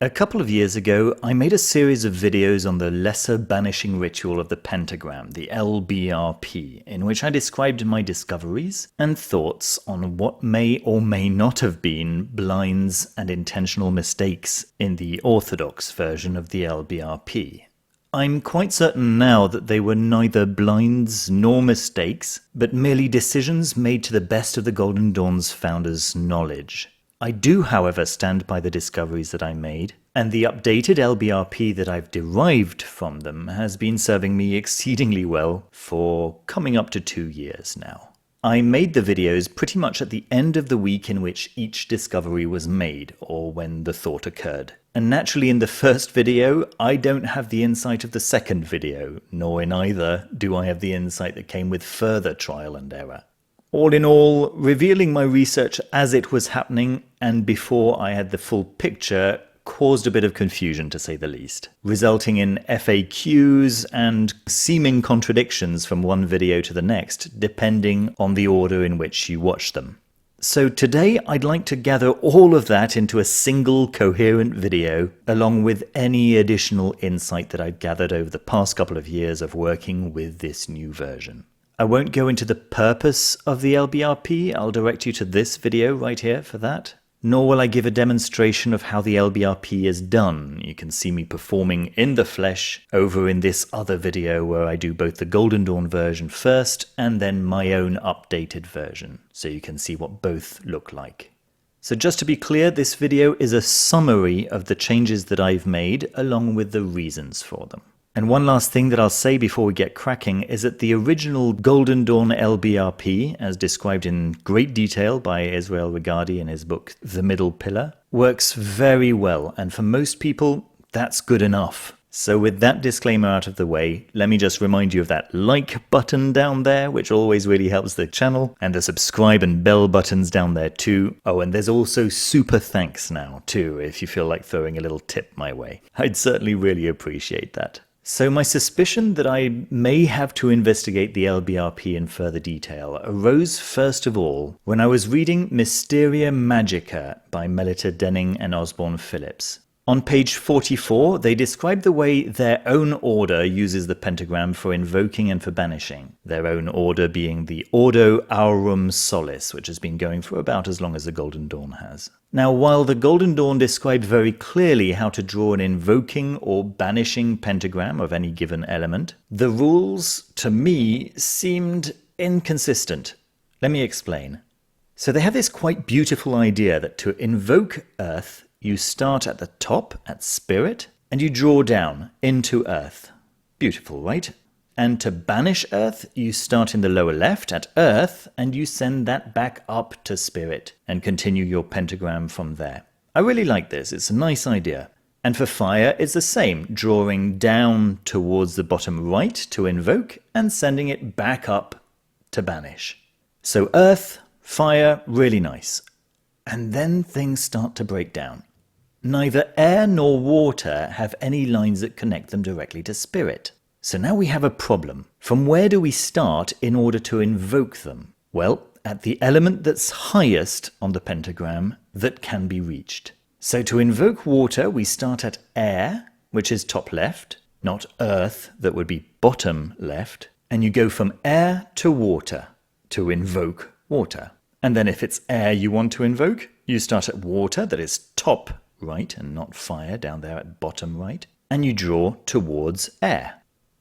A couple of years ago, I made a series of videos on the Lesser Banishing Ritual of the Pentagram, the LBRP, in which I described my discoveries and thoughts on what may or may not have been blinds and intentional mistakes in the orthodox version of the LBRP. I'm quite certain now that they were neither blinds nor mistakes, but merely decisions made to the best of the Golden Dawn's founders' knowledge. I do, however, stand by the discoveries that I made, and the updated LBRP that I've derived from them has been serving me exceedingly well for coming up to 2 years now. I made the videos pretty much at the end of the week in which each discovery was made, or when the thought occurred. And naturally in the first video, I don't have the insight of the second video, nor in either do I have the insight that came with further trial and error. All in all, revealing my research as it was happening and before I had the full picture caused a bit of confusion, to say the least, resulting in FAQs and seeming contradictions from one video to the next, depending on the order in which you watch them. So today I'd like to gather all of that into a single coherent video, along with any additional insight that I've gathered over the past couple of years of working with this new version. I won't go into the purpose of the LBRP, I'll direct you to this video right here for that. Nor will I give a demonstration of how the LBRP is done. You can see me performing in the flesh over in this other video where I do both the Golden Dawn version first and then my own updated version, so you can see what both look like. So just to be clear, this video is a summary of the changes that I've made along with the reasons for them. And one last thing that I'll say before we get cracking is that the original Golden Dawn LBRP, as described in great detail by Israel Regardie in his book The Middle Pillar, works very well, and for most people, that's good enough. So with that disclaimer out of the way, let me just remind you of that like button down there, which always really helps the channel, and the subscribe and bell buttons down there too. Oh, and there's also super thanks now too, if you feel like throwing a little tip my way. I'd certainly really appreciate that. So my suspicion that I may have to investigate the LBRP in further detail arose first of all when I was reading Mysteria Magicka by Melita Denning and Osborne Phillips. On page 44, they describe the way their own order uses the pentagram for invoking and for banishing, their own order being the Ordo Aurum Solis, which has been going for about as long as the Golden Dawn has. Now, while the Golden Dawn described very clearly how to draw an invoking or banishing pentagram of any given element, the rules, to me, seemed inconsistent. Let me explain. So they have this quite beautiful idea that to invoke Earth, you start at the top, at Spirit, and you draw down into Earth. Beautiful, right? And to banish Earth, you start in the lower left at Earth, and you send that back up to Spirit, and continue your pentagram from there. I really like this, it's a nice idea. And for fire, it's the same, drawing down towards the bottom right to invoke, and sending it back up to banish. So Earth, fire, really nice. And then things start to break down. Neither air nor water have any lines that connect them directly to Spirit. So now we have a problem. From where do we start in order to invoke them? Well, at the element that's highest on the pentagram that can be reached. So to invoke water, we start at air, which is top left, not earth, that would be bottom left, and you go from air to water to invoke water. And then if it's air you want to invoke, you start at water, that is top right, and not fire down there at bottom right, and you draw towards air.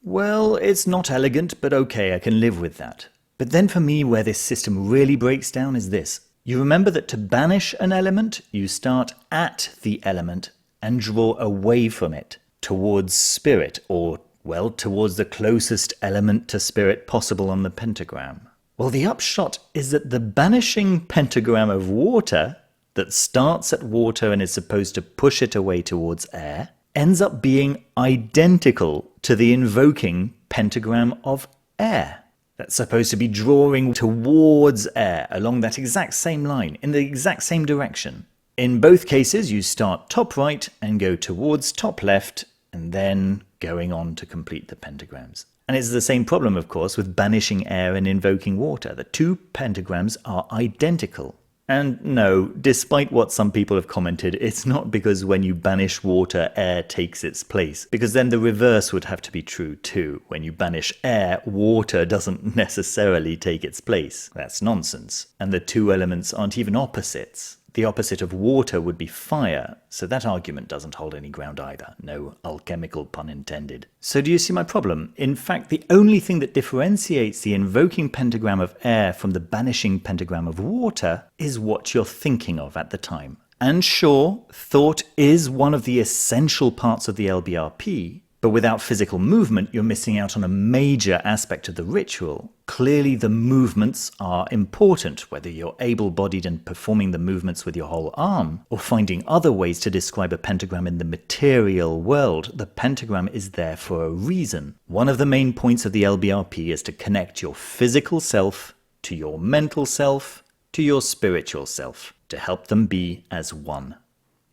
Well, it's not elegant, but okay, I can live with that. But then for me, where this system really breaks down is this. You remember that to banish an element, you start at the element and draw away from it, towards Spirit, or, well, towards the closest element to Spirit possible on the pentagram. Well, the upshot is that the banishing pentagram of water, that starts at water and is supposed to push it away towards air, ends up being identical to the invoking pentagram of air. That's supposed to be drawing towards air along that exact same line, in the exact same direction. In both cases, you start top right and go towards top left, and then going on to complete the pentagrams. And it's the same problem, of course, with banishing air and invoking water. The two pentagrams are identical. And no, despite what some people have commented, it's not because when you banish water, air takes its place, because then the reverse would have to be true too. When you banish air, water doesn't necessarily take its place. That's nonsense. And the two elements aren't even opposites. The opposite of water would be fire, so that argument doesn't hold any ground either. No alchemical pun intended. So do you see my problem? In fact, the only thing that differentiates the invoking pentagram of air from the banishing pentagram of water is what you're thinking of at the time. And sure, thought is one of the essential parts of the LBRP, but without physical movement, you're missing out on a major aspect of the ritual. Clearly, the movements are important, whether you're able-bodied and performing the movements with your whole arm, or finding other ways to describe a pentagram in the material world. The pentagram is there for a reason. One of the main points of the LBRP is to connect your physical self to your mental self to your spiritual self, to help them be as one.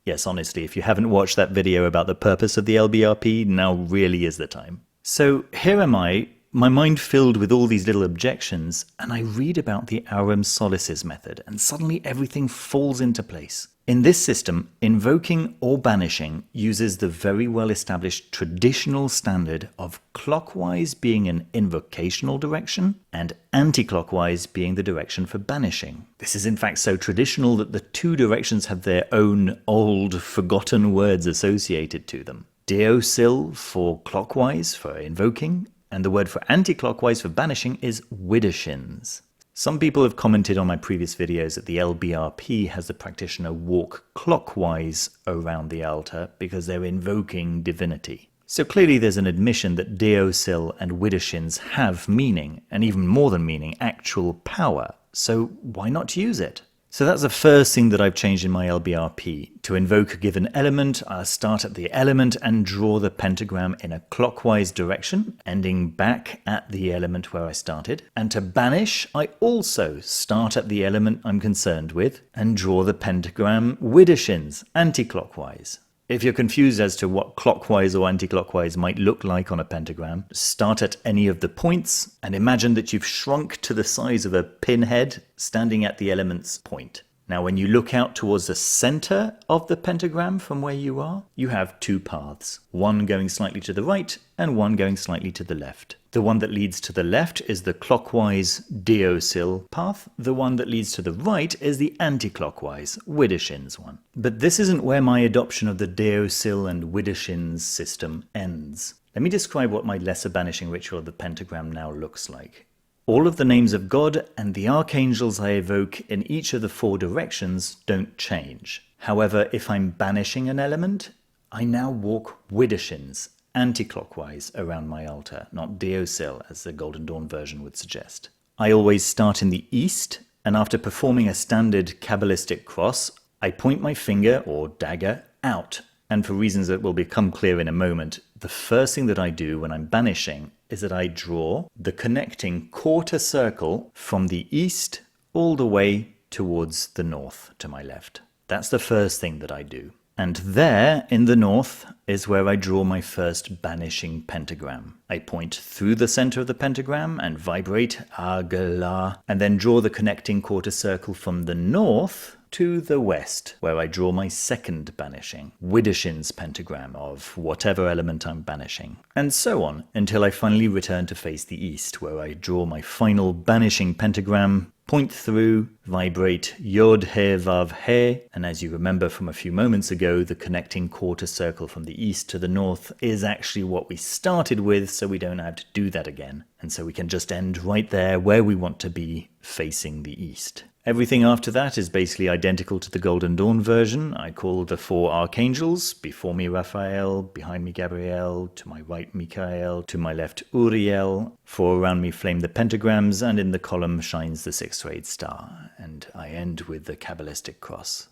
Yes, honestly, if you haven't watched that video about the purpose of the LBRP, now really is the time. So here am I, my mind filled with all these little objections, and I read about the Aurum Solaces method, and suddenly everything falls into place. In this system, invoking or banishing uses the very well-established traditional standard of clockwise being an invocational direction and anti-clockwise being the direction for banishing. This is in fact so traditional that the two directions have their own old, forgotten words associated to them. Deosil for clockwise for invoking, and the word for anti-clockwise for banishing is widdershins. Some people have commented on my previous videos that the LBRP has the practitioner walk clockwise around the altar because they're invoking divinity. So clearly there's an admission that Deosil and widdershins have meaning, and even more than meaning, actual power. So why not use it? So that's the first thing that I've changed in my LBRP. To invoke a given element, I'll start at the element and draw the pentagram in a clockwise direction, ending back at the element where I started. And to banish, I also start at the element I'm concerned with and draw the pentagram widdershins, anti-clockwise. If you're confused as to what clockwise or anti-clockwise might look like on a pentagram, start at any of the points and imagine that you've shrunk to the size of a pinhead standing at the element's point. Now when you look out towards the center of the pentagram from where you are, you have two paths, one going slightly to the right and one going slightly to the left. The one that leads to the left is the clockwise Deosil path. The one that leads to the right is the anti-clockwise widdershins one. But this isn't where my adoption of the Deosil and widdershins system ends. Let me describe what my lesser banishing ritual of the pentagram now looks like. All of the names of God and the archangels I evoke in each of the four directions don't change. However, if I'm banishing an element, I now walk widdershins, anti-clockwise around my altar, not Deosil as the Golden Dawn version would suggest. I always start in the east, and after performing a standard Kabbalistic cross, I point my finger or dagger out. And for reasons that will become clear in a moment, the first thing that I do when I'm banishing is that I draw the connecting quarter circle from the east all the way towards the north to my left. That's the first thing that I do. And there, in the north, is where I draw my first banishing pentagram. I point through the center of the pentagram and vibrate Agala, and then draw the connecting quarter circle from the north to the west, where I draw my second banishing, widdershins pentagram of whatever element I'm banishing, and so on, until I finally return to face the east, where I draw my final banishing pentagram, point through, vibrate Yod He Vav He, and as you remember from a few moments ago, the connecting quarter circle from the east to the north is actually what we started with, so we don't have to do that again. And so we can just end right there where we want to be, facing the east. Everything after that is basically identical to the Golden Dawn version. I call the four archangels, before me Raphael, behind me Gabriel, to my right Michael, to my left Uriel, four around me flame the pentagrams, and in the column shines the sixth-rayed star, and I end with the Kabbalistic cross.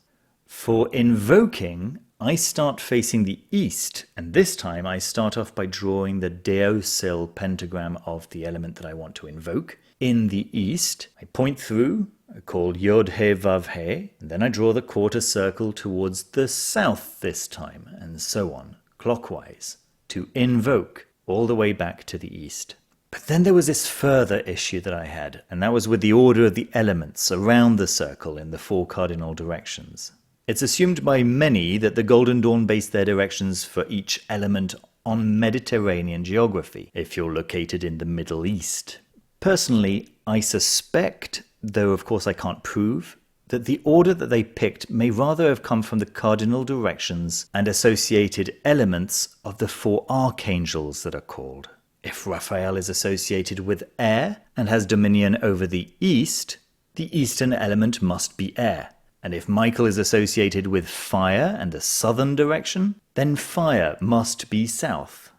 For invoking, I start facing the east, and this time I start off by drawing the Deosil pentagram of the element that I want to invoke. In the east, I point through, called Yod He Vav He, and then I draw the quarter circle towards the south this time, and so on, clockwise, to invoke all the way back to the east. But then there was this further issue that I had, and that was with the order of the elements around the circle in the 4 cardinal directions. It's assumed by many that the Golden Dawn based their directions for each element on Mediterranean geography, if you're located in the Middle East. Personally, I suspect, though of course I can't prove, that the order that they picked may rather have come from the cardinal directions and associated elements of the 4 archangels that are called. If Raphael is associated with air and has dominion over the eastern element must be air. And if Michael is associated with fire and the southern direction, then fire must be south.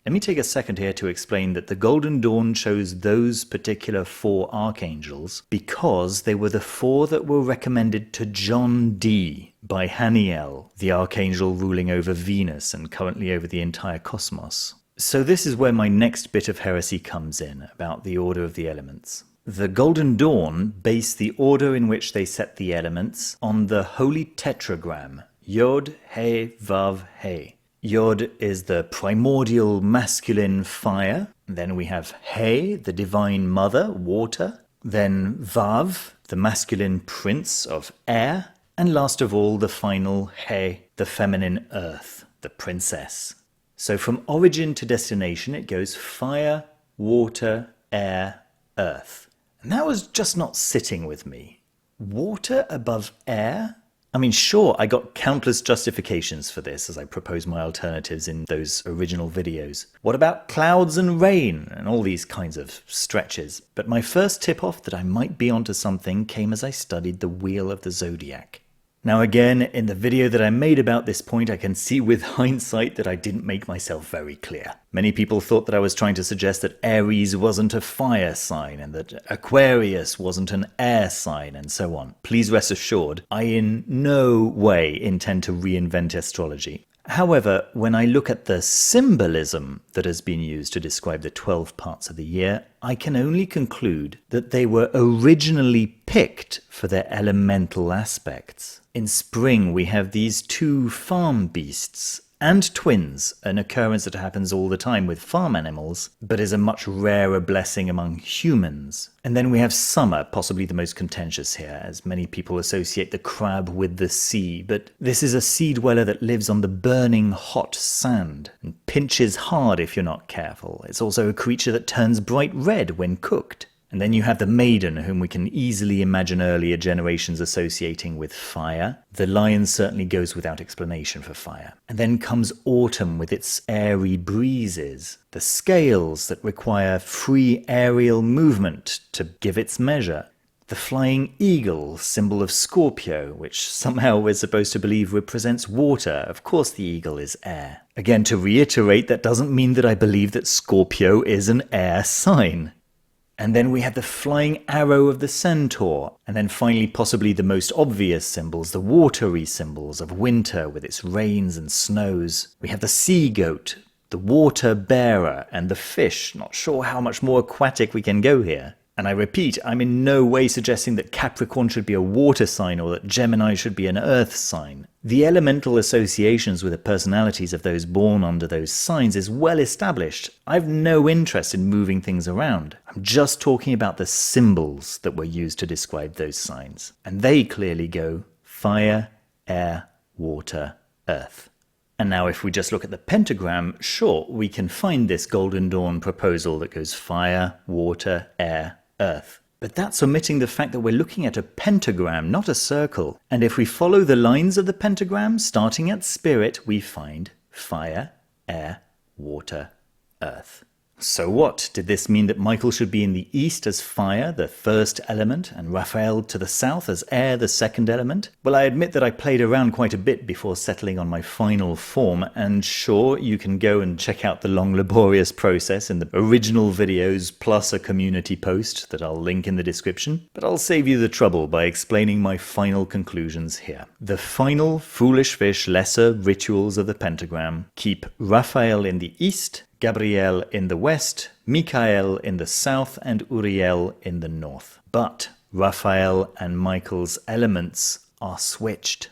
Let me take a second here to explain that the Golden Dawn chose those particular 4 archangels because they were the 4 that were recommended to John Dee by Haniel, the archangel ruling over Venus and currently over the entire cosmos. So this is where my next bit of heresy comes in, about the order of the elements. The Golden Dawn based the order in which they set the elements on the holy tetragram, Yod, He, Vav, He. Yod is the primordial masculine fire, then we have He, the divine mother, water, then Vav, the masculine prince of air, and last of all the final He, the feminine earth, the princess. So from origin to destination, it goes fire, water, air, earth. And that was just not sitting with me. Water above air? I mean, sure, I got countless justifications for this as I proposed my alternatives in those original videos. What about clouds and rain and all these kinds of stretches? But my first tip-off that I might be onto something came as I studied the Wheel of the Zodiac. Now again, in the video that I made about this point, I can see with hindsight that I didn't make myself very clear. Many people thought that I was trying to suggest that Aries wasn't a fire sign and that Aquarius wasn't an air sign and so on. Please rest assured, I in no way intend to reinvent astrology. However, when I look at the symbolism that has been used to describe the 12 parts of the year, I can only conclude that they were originally picked for their elemental aspects. In spring, we have these 2 farm beasts and twins, an occurrence that happens all the time with farm animals, but is a much rarer blessing among humans. And then we have summer, possibly the most contentious here, as many people associate the crab with the sea, but this is a sea dweller that lives on the burning hot sand and pinches hard if you're not careful. It's also a creature that turns bright red when cooked. And then you have the maiden, whom we can easily imagine earlier generations associating with fire. The lion certainly goes without explanation for fire. And then comes autumn with its airy breezes, the scales that require free aerial movement to give its measure, the flying eagle, symbol of Scorpio, which somehow we're supposed to believe represents water. Of course the eagle is air. Again, to reiterate, that doesn't mean that I believe that Scorpio is an air sign. And then we have the flying arrow of the centaur, and then finally possibly the most obvious symbols, the watery symbols of winter with its rains and snows. We have the sea goat, the water bearer, and the fish. Not sure how much more aquatic we can go here. And I repeat, I'm in no way suggesting that Capricorn should be a water sign or that Gemini should be an earth sign. The elemental associations with the personalities of those born under those signs is well established. I've no interest in moving things around. I'm just talking about the symbols that were used to describe those signs. And they clearly go fire, air, water, earth. And now if we just look at the pentagram, sure, we can find this Golden Dawn proposal that goes fire, water, air, earth. But that's omitting the fact that we're looking at a pentagram, not a circle. And if we follow the lines of the pentagram, starting at spirit, we find fire, air, water, earth. So what? Did this mean that Michael should be in the east as fire, the first element, and Raphael to the south as air, the second element? Well, I admit that I played around quite a bit before settling on my final form, and sure, you can go and check out the long laborious process in the original videos plus a community post that I'll link in the description, but I'll save you the trouble by explaining my final conclusions here. The final foolish fish lesser rituals of the pentagram keep Raphael in the east, Gabriel in the west, Michael in the south, and Uriel in the north. But Raphael and Michael's elements are switched.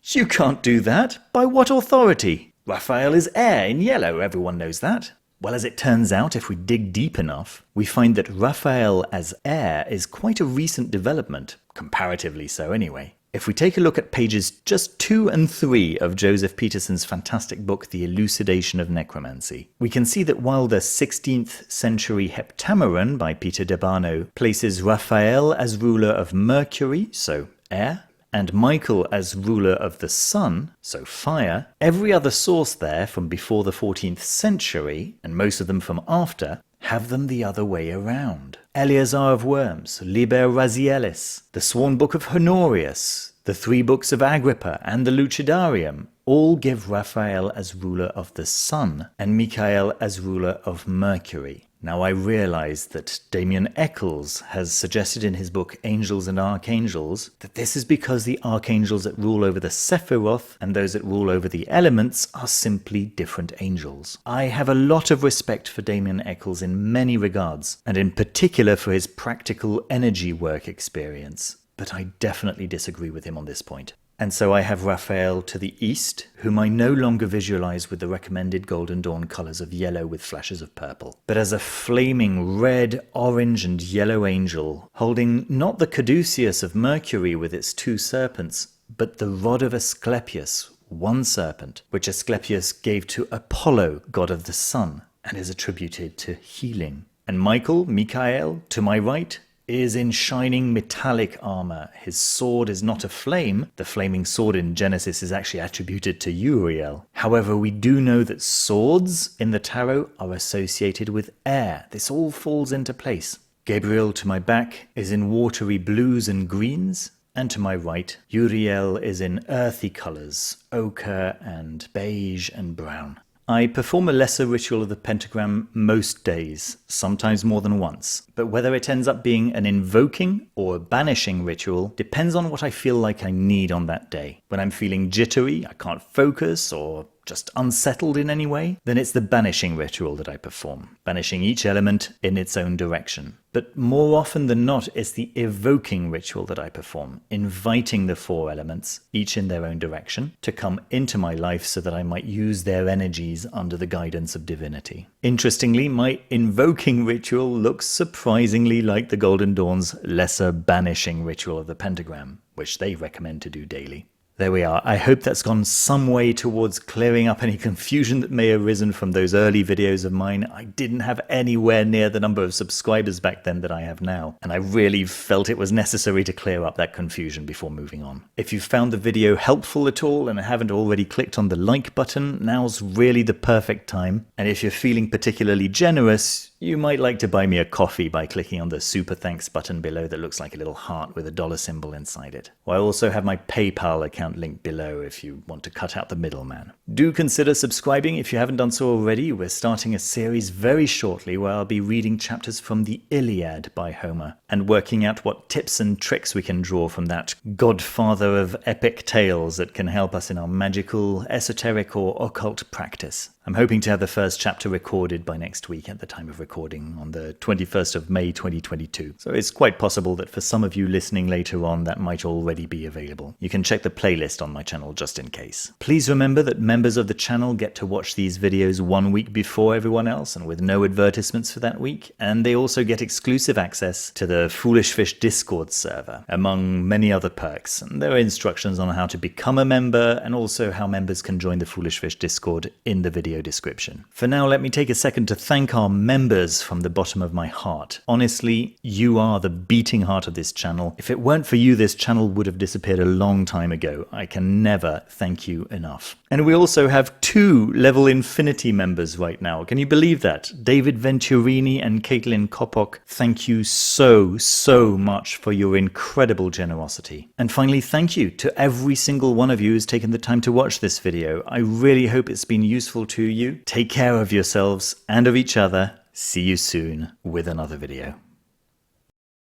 You can't do that. By what authority? Raphael is air in yellow, everyone knows that. Well, as it turns out, if we dig deep enough, we find that Raphael as air is quite a recent development, comparatively so anyway. If we take a look at pages just 2 and 3 of Joseph Peterson's fantastic book, The Elucidation of Necromancy, we can see that while the 16th century Heptameron by Peter Debano places Raphael as ruler of Mercury, so air, and Michael as ruler of the sun, so fire, every other source there from before the 14th century, and most of them from after, have them the other way around. Eleazar of Worms, Liber Razielis, the Sworn Book of Honorius, the 3 books of Agrippa, and the Lucidarium all give Raphael as ruler of the sun, and Michael as ruler of Mercury. Now I realize that Damien Eccles has suggested in his book Angels and Archangels that this is because the archangels that rule over the Sephiroth and those that rule over the elements are simply different angels. I have a lot of respect for Damien Eccles in many regards, and in particular for his practical energy work experience, but I definitely disagree with him on this point. And so I have Raphael to the east, whom I no longer visualize with the recommended Golden Dawn colors of yellow with flashes of purple, but as a flaming red, orange, and yellow angel, holding not the caduceus of Mercury with its 2 serpents, but the rod of Asclepius, 1 serpent, which Asclepius gave to Apollo, god of the sun, and is attributed to healing. And Michael, to my right, is in shining metallic armor. His sword is not a flame. The flaming sword in Genesis is actually attributed to Uriel. However, we do know that swords in the tarot are associated with air. This all falls into place. Gabriel to my back is in watery blues and greens, and to my right, Uriel is in earthy colors, ochre and beige and brown. I perform a lesser ritual of the pentagram most days, sometimes more than once, but whether it ends up being an invoking or a banishing ritual depends on what I feel like I need on that day. When I'm feeling jittery, I can't focus, or just unsettled in any way, then it's the banishing ritual that I perform, banishing each element in its own direction. But more often than not, it's the evoking ritual that I perform, inviting the 4 elements, each in their own direction, to come into my life so that I might use their energies under the guidance of divinity. Interestingly, my invoking ritual looks surprisingly like the Golden Dawn's lesser banishing ritual of the pentagram, which they recommend to do daily. There we are. I hope that's gone some way towards clearing up any confusion that may have arisen from those early videos of mine. I didn't have anywhere near the number of subscribers back then that I have now, and I really felt it was necessary to clear up that confusion before moving on. If you found the video helpful at all and haven't already clicked on the like button, now's really the perfect time. And if you're feeling particularly generous, you might like to buy me a coffee by clicking on the super thanks button below that looks like a little heart with a dollar symbol inside it. I also have my PayPal account linked below if you want to cut out the middleman. Do consider subscribing if you haven't done so already. We're starting a series very shortly where I'll be reading chapters from the Iliad by Homer and working out what tips and tricks we can draw from that godfather of epic tales that can help us in our magical, esoteric, or occult practice. I'm hoping to have the first chapter recorded by next week at the time of recording on the 21st of May 2022. So it's quite possible that for some of you listening later on that might already be available. You can check the playlist on my channel just in case. Please remember that members of the channel get to watch these videos 1 week before everyone else and with no advertisements for that week, and they also get exclusive access to the Foolish Fish Discord server, among many other perks. And there are instructions on how to become a member and also how members can join the Foolish Fish Discord in the video description. For now, let me take a second to thank our members from the bottom of my heart. Honestly, you are the beating heart of this channel. If it weren't for you, this channel would have disappeared a long time ago. I can never thank you enough. And we also have 2 Level Infinity members right now. Can you believe that? David Venturini and Caitlin Kopok, thank you so much for your incredible generosity. And finally, thank you to every single one of you who's taken the time to watch this video. I really hope it's been useful to you. Take care of yourselves and of each other. See you soon with another video.